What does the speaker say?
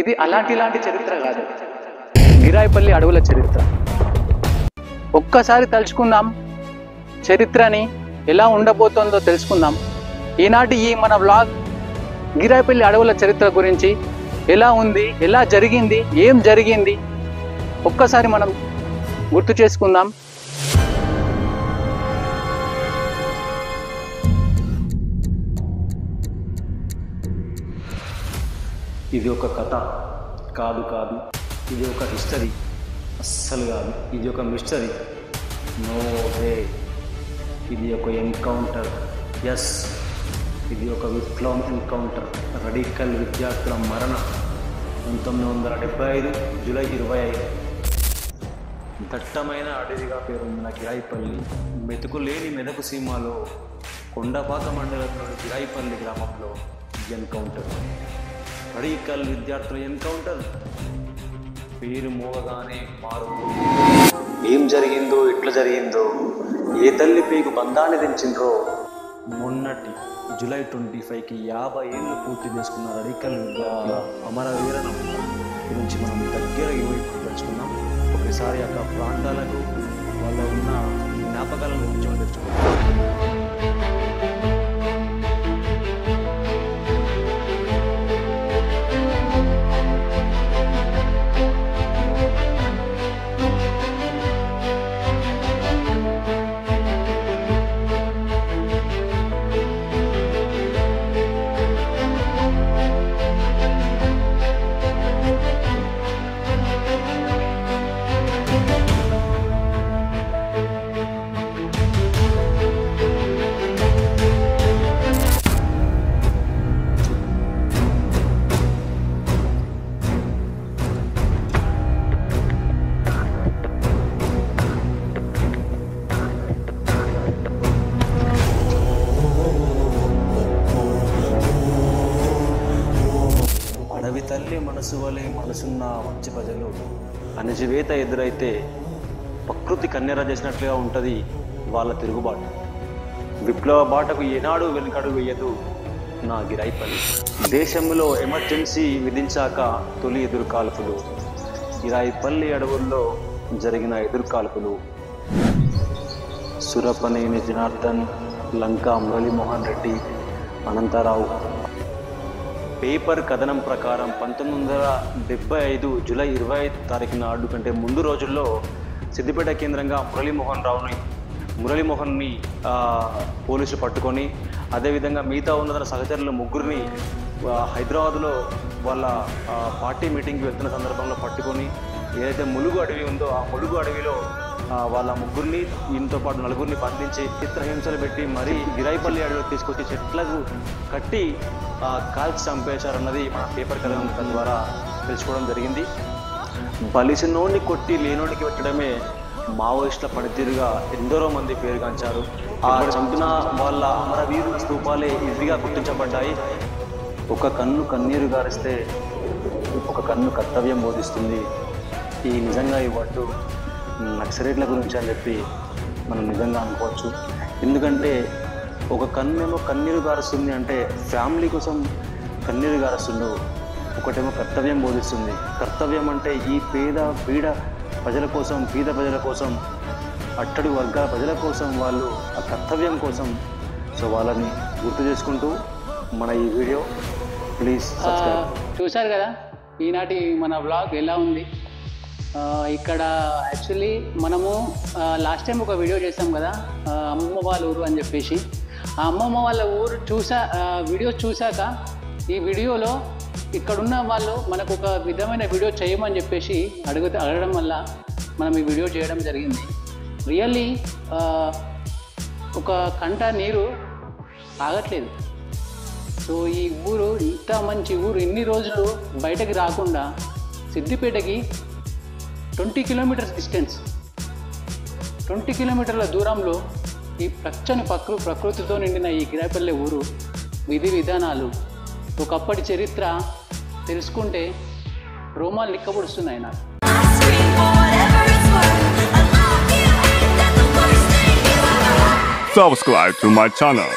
ఇది అలాంటి చరిత్ర కాదు, గిరాయిపల్లి అడవుల చరిత్ర. ఒక్కసారి తలుచుకుందాం, చరిత్రని ఎలా ఉండబోతుందో తెలుసుకుందాం. ఈనాటి ఈ మన వ్లాగ్ గిరాయిపల్లి అడవుల చరిత్ర గురించి ఎలా ఉంది, ఎలా జరిగింది, ఏం జరిగింది ఒక్కసారి మనం గుర్తు చేసుకుందాం. ఇది ఒక కథ కాదు, ఇది ఒక హిస్టరీ అస్సలు కాదు, ఇది ఒక మిస్టరీ. No way. ఇది ఒక ఎన్కౌంటర్. ఎస్, ఇది ఒక విప్లవం ఎన్కౌంటర్. రడికల్ విద్యార్థుల మరణం 1975 జూలై 25. దట్టమైన అడవిగా పేరున్న గిరాయిపల్లి, మెతుకులేని మెదకు సీమలో కొండపాక మండలంలోని గిరాయిపల్లి గ్రామంలో ఎన్కౌంటర్. రడికల్ విద్యార్థుల ఎన్కౌంటర్ పేరు మోగగానే మారు. ఏం జరిగిందో, ఎట్లా జరిగిందో, ఏ తల్లి పేగు బంధాన్ని తెంచిండ్రో, మొన్నటి జూలై 25కి 50 ఏళ్ళు పూర్తి చేసుకున్న రడికల్ విద్యార్థుల అమరవీరణం గురించి మనం దగ్గర ఇప్పుడు తెలుసుకున్నాం. ఒకసారి అక్కడ ప్రాంతాలకు వాళ్ళ ఉన్న జ్ఞాపకాల గురించి మనం తెలుసుకున్నాం. అడవి తల్లి మనసు వలె మనసున్న మంచి ప్రజలు అణచివేత ఎదురైతే ప్రకృతి కన్నెర చేసినట్లుగా ఉంటుంది వాళ్ళ తిరుగుబాటు. విప్లవ బాటకు ఏనాడు వెనుకడు వేయదు నా గిరాయిపల్లి. దేశంలో ఎమర్జెన్సీ విధించాక తొలి ఎదురుకాల్పులు. గిరాయిపల్లి అడవుల్లో జరిగిన ఎదురుకాల్పులు. సురపనేని జనార్దన్, లంకా మురళీమోహన్ రెడ్డి, అనంతరావు. పేపర్ కథనం ప్రకారం 1975 జూలై 25 నాడు కంటే ముందు రోజుల్లో సిద్దిపేట కేంద్రంగా మురళీమోహన్ని పోలీసులు పట్టుకొని, అదేవిధంగా మిగతా ఉన్న సహచరులు ముగ్గురిని హైదరాబాద్లో వాళ్ళ పార్టీ మీటింగ్కి వెళ్తున్న సందర్భంలో పట్టుకొని, ఏదైతే ములుగు అడవి ఉందో ఆ ములుగు అడవిలో వాళ్ళ ముగ్గురిని, ఈయనతో పాటు నలుగురిని బంధించి చిత్రహింసలు పెట్టి మరీ గిరాయిపల్లి అడవిలో తీసుకొచ్చి చెట్లకు కట్టి కాల్చి చంపేశారన్నది మన పేపర్ కథనం ద్వారా తెలుసుకోవడం జరిగింది. బలిసినోడిని కొట్టి లేనోడికి పెట్టడమే మావోయిస్టుల పనితీరుగా ఎందరో మంది పేరుగాంచారు. ఆ చంపిన వాళ్ళ అమరవీరుల స్తూపాలే ఇవిగా గుర్తించబడ్డాయి. ఒక కన్ను కన్నీరు గారిస్తే ఒక కన్ను కర్తవ్యం బోధిస్తుంది. ఈ నిజంగా ఈ వడ్డు నక్సలైట్ల గురించి అని చెప్పి మనం నిజంగా అనుకోవచ్చు. ఎందుకంటే ఒక కన్నేమో కన్నీరు గారుస్తుంది అంటే ఫ్యామిలీ కోసం కన్నీరు గారుస్తుండు, ఒకటేమో కర్తవ్యం బోధిస్తుంది. కర్తవ్యం అంటే ఈ పేద ప్రజల కోసం, అట్టడి వర్గాల ప్రజల కోసం వాళ్ళు ఆ కర్తవ్యం కోసం. సో వాళ్ళని గుర్తు చేసుకుంటూ మన ఈ వీడియో ప్లీజ్ చూశారు కదా ఈనాటి మన వ్లాగ్ ఎలా ఉంది. ఇక్కడ యాక్చువల్లీ మనము లాస్ట్ టైం ఒక వీడియో చేసాం కదా, అమ్మమ్మ వాళ్ళ ఊరు అని చెప్పేసి. ఆ అమ్మమ్మ వాళ్ళ ఊరు వీడియో చూశాక ఈ వీడియోలో ఇక్కడున్న వాళ్ళు మనకు ఒక విధమైన వీడియో చేయమని చెప్పేసి అడగడం వల్ల మనం ఈ వీడియో చేయడం జరిగింది. రియల్లీ ఒక కంట నీరు ఆగట్లేదు. సో ఈ ఊరు ఇంత మంచి ఊరు ఇన్ని రోజులు బయటకి రాకుండా సిద్దిపేటకి 20 కిలోమీటర్స్ డిస్టెన్స్, 20 కిలోమీటర్ల దూరంలో ఈ పచ్చని ప్రకృతితో నిండిన ఈ గిరాయిపల్లి ఊరు విధి విధానాలు, ఒకప్పటి చరిత్ర తెలుసుకుంటే రోమాలు నిక్కబొడుస్తున్నాయి నాకు. Subscribe to my channel.